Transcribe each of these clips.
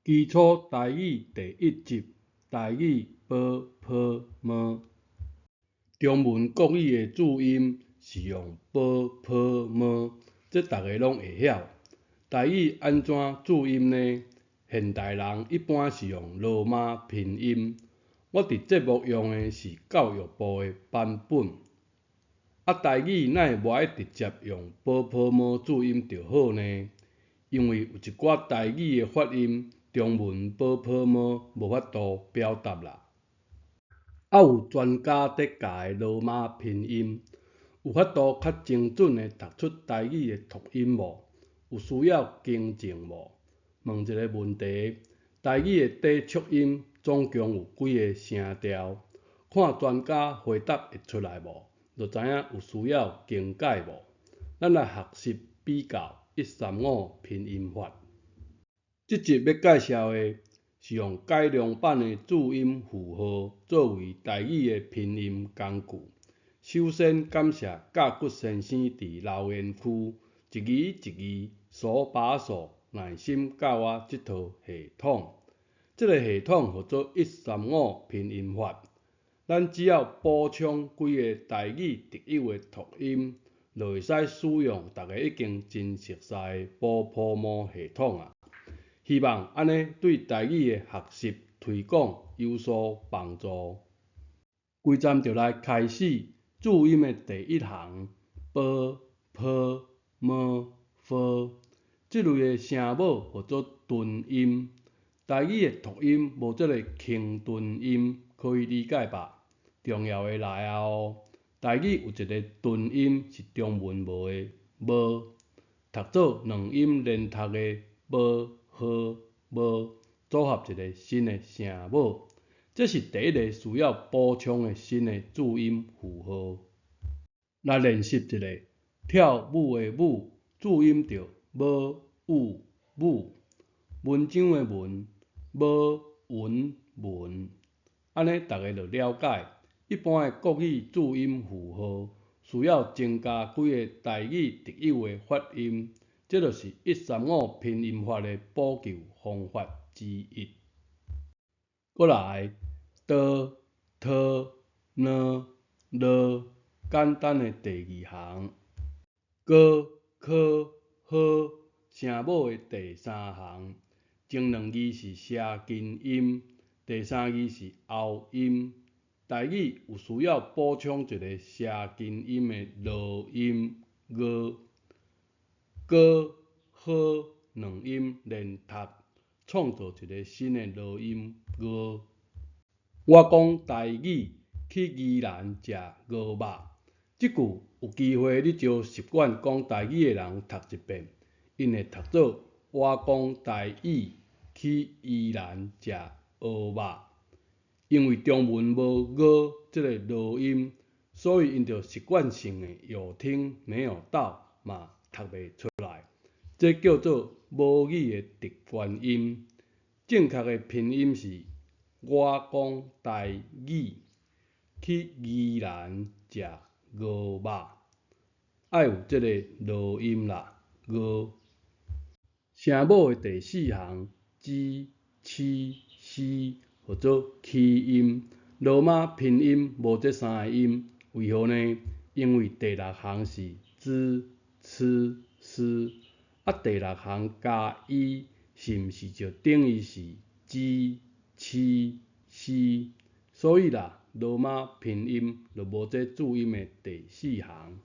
基础台语第一集台语波波么。中文国语的注音是用波波么，这大家拢会晓。台语安怎注音呢？现代人一般是用罗马拼音。我伫节目用的是教育部的版本。台语哪会无爱直接用波波么注音就好呢？因为有一寡台语的发音，中文波波么无法度表达啦。有专家在教的罗马拼音，有法度较精准的读出台语的读音无？有需要更正无？问一个问题：台语的底促音总共有几个声调？看专家回答会出来无？就知影有需要更改无？咱来学习比较135拼音法。这集要介绍的是用改良版的注音符号作为台语的拼音工具。首先感谢甲骨先生伫留言区一字一字、数把数耐心教我这套系统。这个系统叫做135拼音法。咱只要补充几个台语特有的读音，就会使使用大家已经真熟悉的波波么系统啊。希望安尼对台语的学习推广有所帮助。规站就来开始注音的第一行 ，b、p、m、f， 这类的声母叫做顿音。台语的读音无这个轻顿音，可以理解吧？重要的来啊哦！台语有一个顿音是中文无的，无读做两音连读的无。和无组合一个新的声母，这是第一个需要补充的新的注音符号。来练习一下，跳舞的舞注音着无舞舞，文章的文无文文，安尼大家就了解。一般的国语注音符号需要增加几个台语特有的发音。这就是135拼音法的补救方法之一。过来，d、t、n、l， 简单的第二行。g、k、h 声母的第三行。前两字是舌根音，第三字是喉音。台语有需要补充一个舌根音的落音 g。g、h 两音连读，创造一个新的落音 g。我讲台语去宜兰食鹅肉，这句有机会你就习惯讲台语的人读一遍，因会读做我讲台语去宜兰食鹅肉。因为中文无 g 这个落音，所以因就习惯性的有听没有到嘛读袂出来。这叫做母语的直关音。正确的拼音是我讲台语去宜兰食鹅肉，爱有这个落音啦 g。声母的第四行 g、c、c 叫做起音。罗马拼音无这三个音，为何呢？因为第六行是 z、c、s。第六行加一，是毋是就等于是 g、c、c？所以啦，罗马拼音就无这注音的第四行。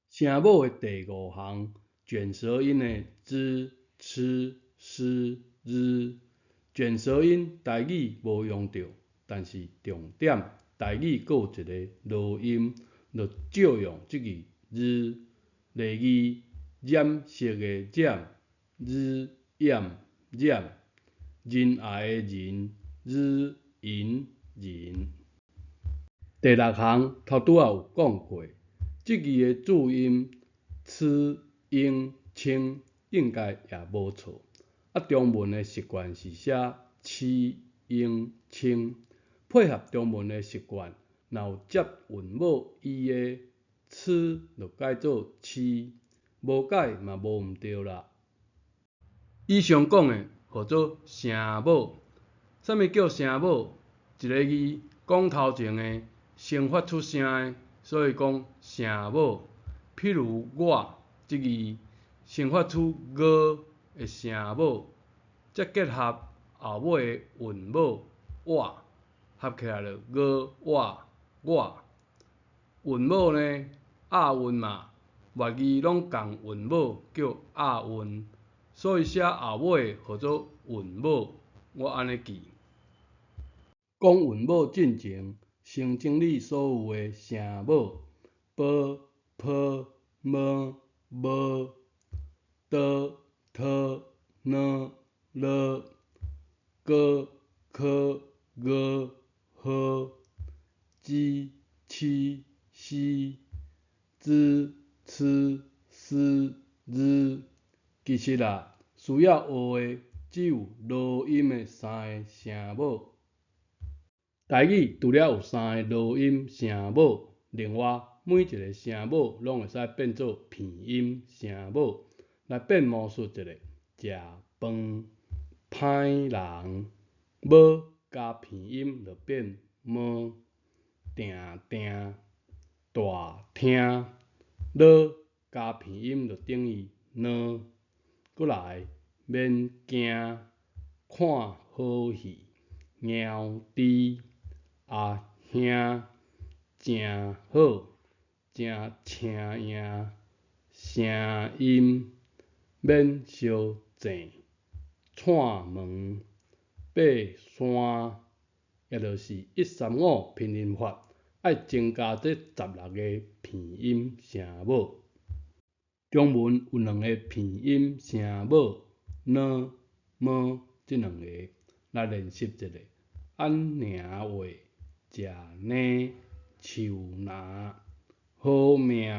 声母的第五行，卷舌音的 z、c、s、r。卷舌音台语无用到，但是重点台语阁有一个落音，就照用这个 r。例字。染色的染，日染染，仁爱的仁，日银仁。第六行头拄仔有讲过，这字的注音吃、用、清应该也无错。中文的习惯是写吃、用、清，配合中文的习惯，若有接韵母伊的吃，就改做吃。无改嘛无毋对啦。以上讲的号做声母。啥物叫声母？一个字讲头前的先发出声的，所以讲声母。譬如我即字先发出我的声母，再结合后尾的韵母我，合起来就我。韵母呢，押韵嘛，外字拢共韵母叫押韵，所以写后尾号做韵母。我安尼记。讲韵母进前，先整理所有的声母：b、p、m、v、d、t、n、l、g、k、g、h、g、ch、c、z、c、s、z。其实需要学的只有落音的3个声母。台语除了有3个落音声母，另外每一个声母拢会使变做片音声母。来变魔术一下，食饭、歹人，母加片音就变么，定定，大厅，了加片音就等于呢。过来，免惊，看好戏，猫猪。阿兄真好，真请赢，声音免相争，串门爬山，也就是135拼音法，爱增加这16个片音声母。中文有2个片音声母，n、m 这2个，来练习一下。安宁话。食呢，树拿，好命，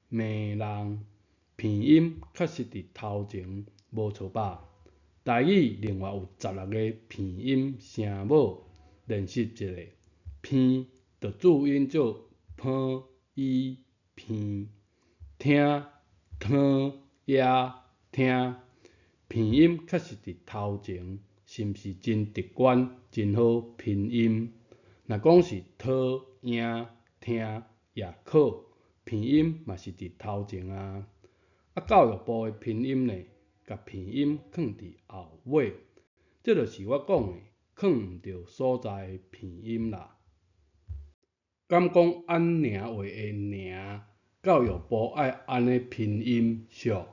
骂人，片音确实伫头前无错吧？台语另外有16个片音声母，练习一下。片就注音做 p、i、片，听、听、呀、听，片音确实伫头前，是毋是真直观、真好拼音？若讲是讨、赢、听、也考，片音嘛是伫头前啊。教育部的拼音呢，甲片音放伫后尾，这就是我讲的放毋着所在的片音啦。敢讲安宁话的宁，教育部爱安尼拼音俗？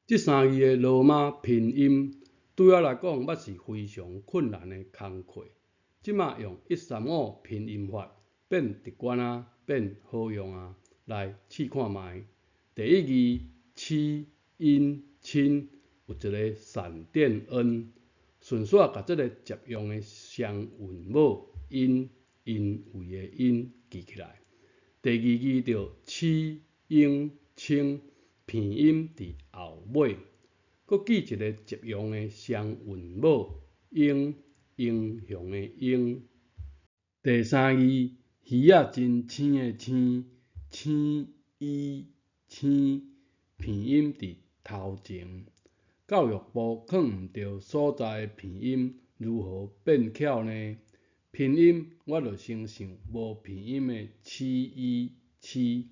这3字的罗马拼音，对我来讲捌是非常困难的工课。即马用135拼音法变直观变好用来试看觅。第一字七音亲有一个闪电恩，顺续甲这个接用的双韵母因为的因记起来。第二字就七英清，片音伫后尾，搁记一个接用的双韵母英雄的英。第三字鱼真青的青青，片音伫头前。教育部放毋着所在的片音如何变巧呢？拼音我就先想无片音的市，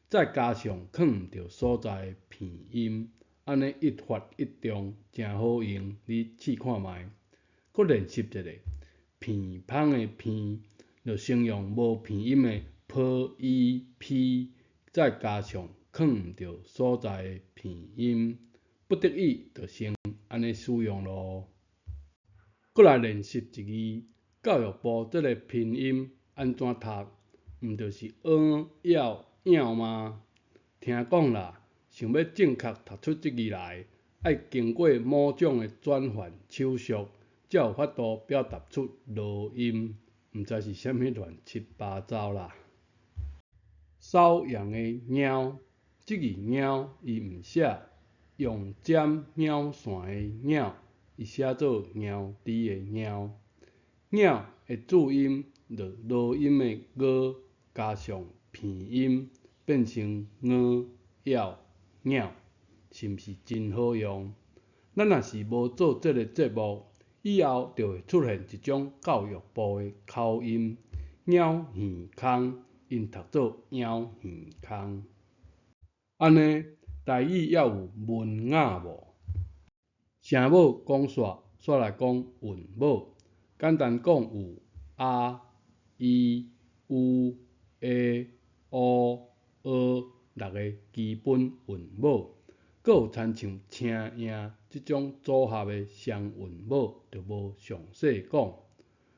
再加上放毋着所在的片音，安尼一发一中，真好用。你试看觅。搁练习一下，片芳的片，就先用无片音的 p、再加上放毋着所在的片音，不得已就先安尼使用咯。搁来练习一字，教育部这个拼音安怎读？毋就是要吗？听讲想要正确读出这字来，爱经过某种的转换手续，才有法度表达出落音，毋知是啥物乱七八糟啦。扫阳的猫，这字猫伊毋写用尖鸟线的鸟，伊写做猫猪的猫。鸟的注音就落音的我加上片音，变成鸟，是毋是真好用？咱若是无做这个节目，以后就会出现一种教育部的口音，鸟耳空，因读做鸟耳空。安尼，台语也有文雅无？声母讲煞，煞来讲韵母。简单讲有啊、伊、有、诶、乌、6个基本韵母，阁有亲像青、影即种组合的双韵母，就无详细讲。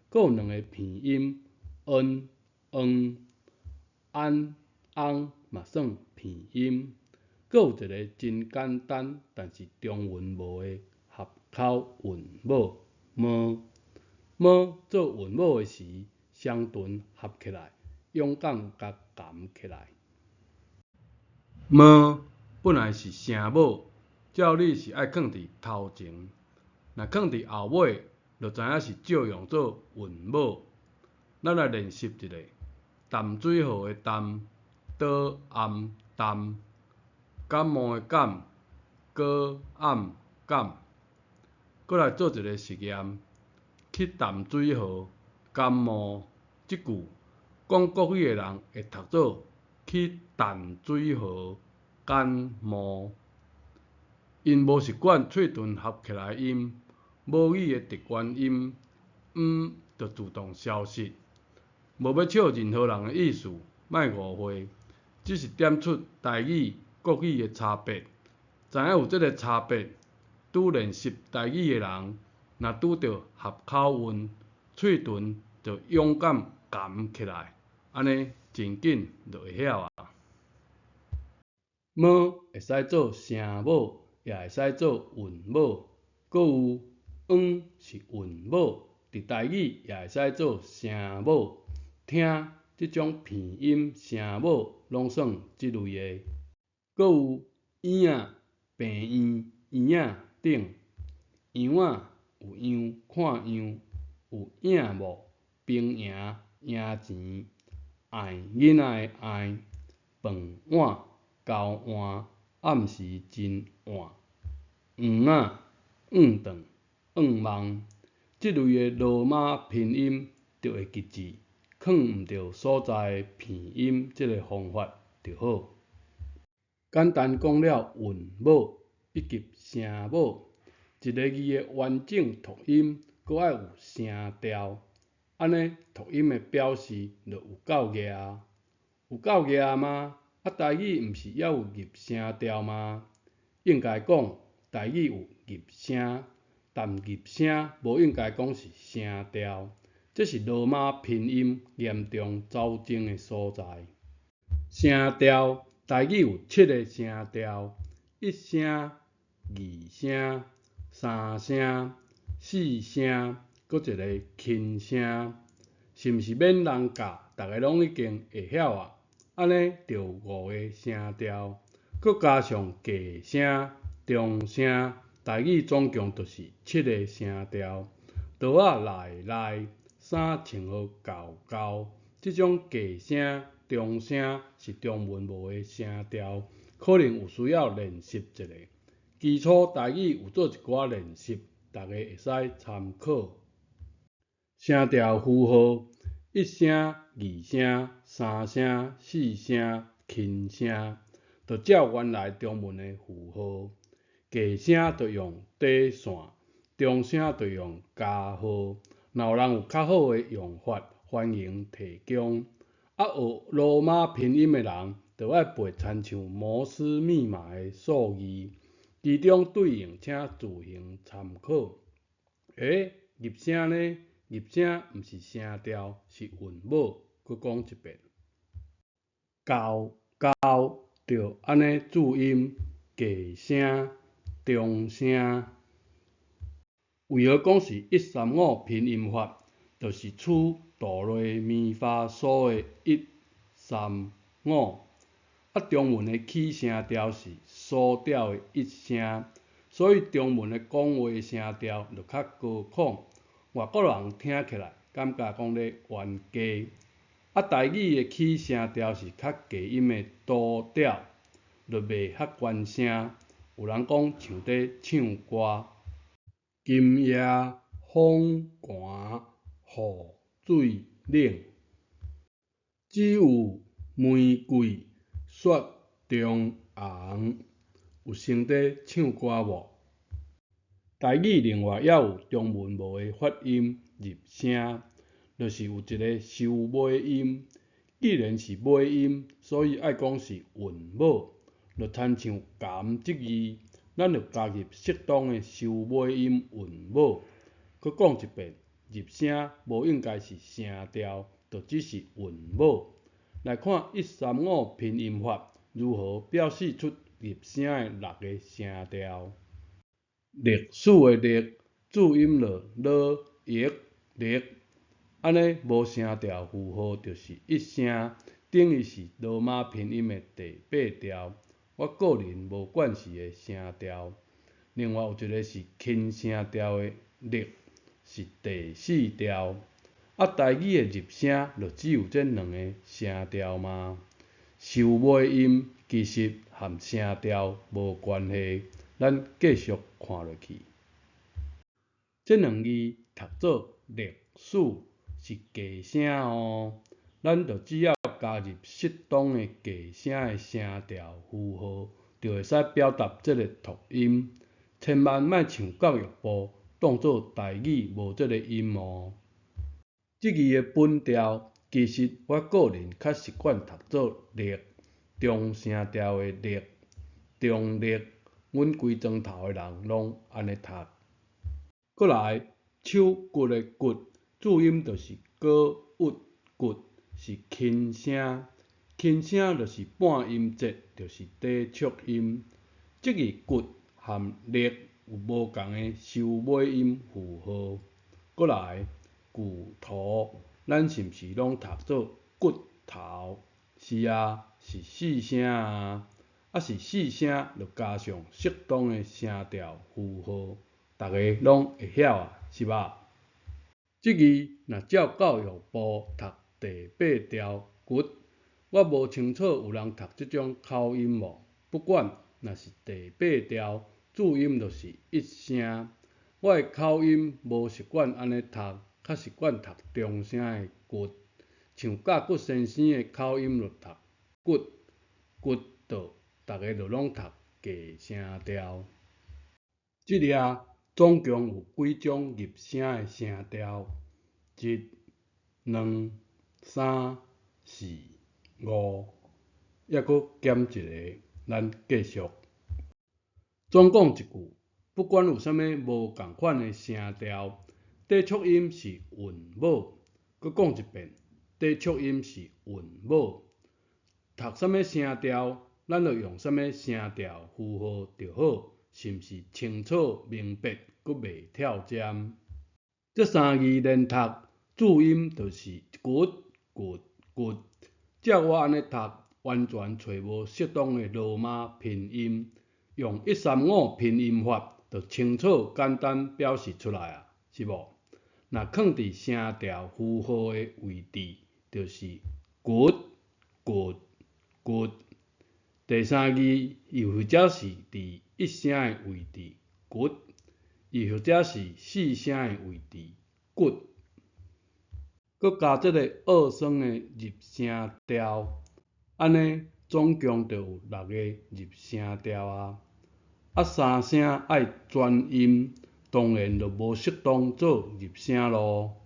阁有2个片音，安、翁嘛算片音。阁有一个真简单，但是中文无的合口韵母，做韵母的时，双唇合起来，勇敢甲含起来。本来是声母，照理是爱放伫头前，若放伫后尾，就知影是照用做韵母。咱来练习一下：淡水河的淡，倒暗淡。感冒的感，高暗感。搁来做一个实验，去淡水河感冒即句，讲国语的人会读做去淡水河感冒。因无习惯喙唇合起来音，母语的直观音就自动消失。无要笑任何人的意思，莫误会，只是点出台语、国语的差别。知影有这个差别，拄练习台语的人，若拄着合口韵，喙唇就勇敢含起来，安尼真紧就会晓啊。母会使做声母，也会使做韵母，阁有是韵母，伫台语也会使做声母。听即种片音声母，拢算即类的。阁有院仔、病院、院仔等。样仔有样看样，有影幕、兵营、营钱、爱囡仔的爱、饭碗、交换、暗时真晚、仔、长、梦，即类的罗马拼音就会记字，囥毋着所在的片音即个方法就好。简单讲了韵母以及声母。一个字的完整读音，阁爱有声调，安尼读音的表示就有够额。有够额吗？台语毋是也有入声调吗？应该讲台语有入声，但入声无应该讲是声调，这是罗马拼音严重走精的所在。声调台语有7个声调，一声、二声。3声、4声，搁一个轻声，是毋是免人教？大家拢已经会晓啊。安尼就有5个声调，搁加上假声、中声，台语总共就是7个声调。刀仔来，衫穿好厚，即种假声、中声是中文无的声调，可能有需要练习一下。基础台语有做一寡练习，大家会使参考。声调符号：一声、二声、3声、4声、轻声，就照原来中文的符号。假声就用底线，中声就用加号。若有人有较好的用法，欢迎提供。学罗马拼音的人，就要背亲像摩斯密码的数字。其中对应请自行参考。入声呢？入声毋是声调，是韵母。搁讲一遍，就安尼注音，假声、中声。为何讲是135拼音法？就是取哆来咪发嗦的1、3、5。中文的起声调是苏调的1声，所以中文的讲话声调就较高亢，外国人听起来感觉讲咧冤家。台语的起声调是较低音的都调，就袂遐悬声，有人讲像在唱歌。今夜风寒雨水冷，只有玫瑰雪中红。有成在唱歌无？台语另外也有中文无的发音入声，就是有一个收尾音。既然是尾音，所以爱讲是韵母，就亲像含即字，咱就加入适当的收尾音韵母。搁讲一遍，入声无应该是声调，就只是韵母。来看135拼音法如何表示出入声的6个声调。历史的历，注音了了、益、历，安尼无声调符号就是一声，等于是罗马拼音的第8调。我个人无惯势的声调。另外有一个是轻声调的历，是第4调。台语的入声就只有这2个声调吗？收尾音其实和声调无关系，咱继续看落去。这2字读做历史是假声哦，咱就只要加入适当的假声的声调符号，就会使表达这个读音。千万莫像教育部当作台语无这个音哦。这字的本调，其实我个人较习惯读做历，中声调的历，中历。阮规庄头的人拢安尼读。过来，手骨的骨，注音就是高郁骨，是轻声。轻声就是半音节，就是低促音。这个骨和历有无共的收尾音符号。过来，骨头，咱是毋是拢读做骨头？是啊，是4声啊。是4声，就加上适当的声调符号，大家拢会晓啊，是吧？这字若照教育部读第8调骨，我无清楚有人读这种口音无？不管，若是第8调，注音就是一声。我的口音无习惯安尼读，较习惯读中声的骨，像甲骨先生的口音就读骨骨道。大家就拢读假声调。这里总共有几种入声的声调？1、2、3、4、5，还佫减一个，咱继续。总讲一句，不管有啥物无共款的声调，底促音是韵母。佫讲一遍，底促音是韵母。读啥物声调？咱就用啥物声调符号就好，是毋是清楚明白，佫袂跳针？这3字连读，注音就是骨骨骨。照我安尼读，完全找无适当的罗马拼音，用135拼音法就清楚简单表示出来啊，是无？若放伫声调符号的位置，就是骨骨骨。第3字又或者是伫一声的位置，骨；又或者是4声的位置，骨。佮加这个二声的入声调，安尼总共就有6个入声调啊。3声爱转音，当然就无适当做入声咯。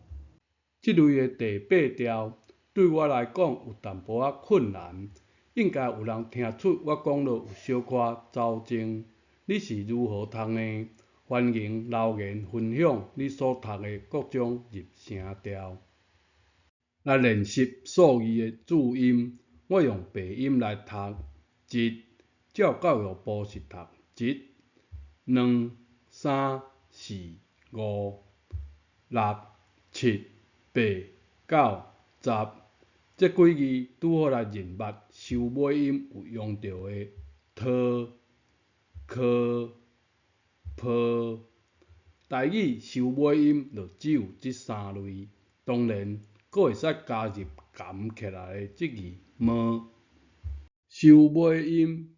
这类的第8调，对我来讲有淡薄仔困难。应该有人听出我讲了有小可走精，你是如何读呢？欢迎留言分享你所读的各种入声调。来练习数字的注音，我用白音来读1，照教育部是读1、2、3、4、5、6、7、8、9、10。这几字拄好来认捌收尾音有用到的 t、k、p。台语收尾音就只有这3类，当然佫会使加入含起来的这字 m。收尾音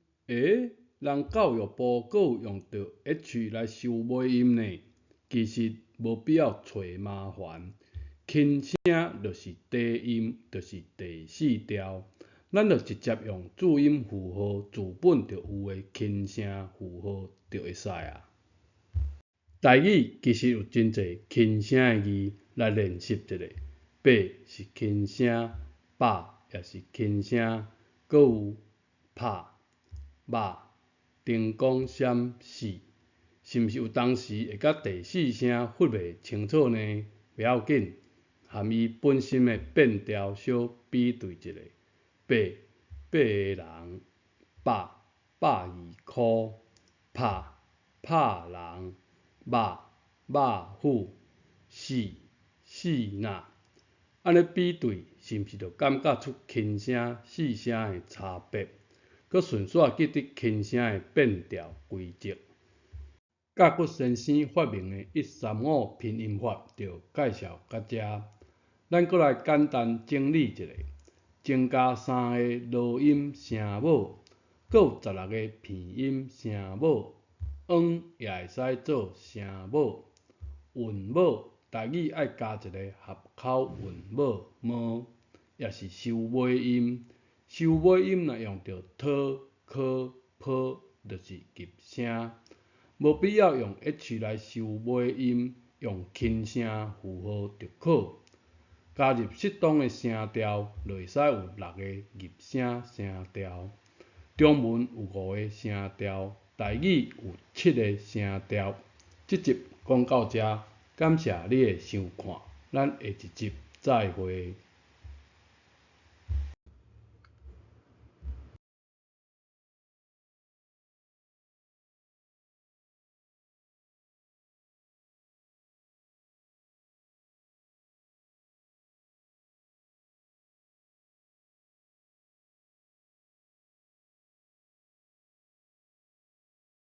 人教育部阁有用到 H 来收尾音呢，其实无必要找麻烦。轻声就是低音，就是第4调，咱就直接用注音符号字本就有的轻声符号就会使啊。台语其实有真侪轻声的字来练习一下，爸是轻声，爸也是轻声，阁有拍、肉、灯光闪死，是毋是有当时会甲第4声发袂清楚呢？袂要紧，含伊本身的变调小比对一下，爸个人，2箍，拍人，肉虎，死仔，安尼比对是毋是就感觉出轻声、细声的差别？佮顺续记得轻声的变调规则。甲骨先生发明的135拼音法就介绍到这，咱佮来简单整理一下，增加3个落音声母，佮有16个片音声母，也会使做声母。韵母，台语爱加一个合口韵母，也是收尾音。收尾音若用到 t、k、p， 就是急声。无必要用 H 来收尾音，用轻声符号就可。加入适当的声调，就会使有6个入声声调。中文有5个声调，台语有7个声调。这集讲到这，感谢你的收看，咱下一集再会。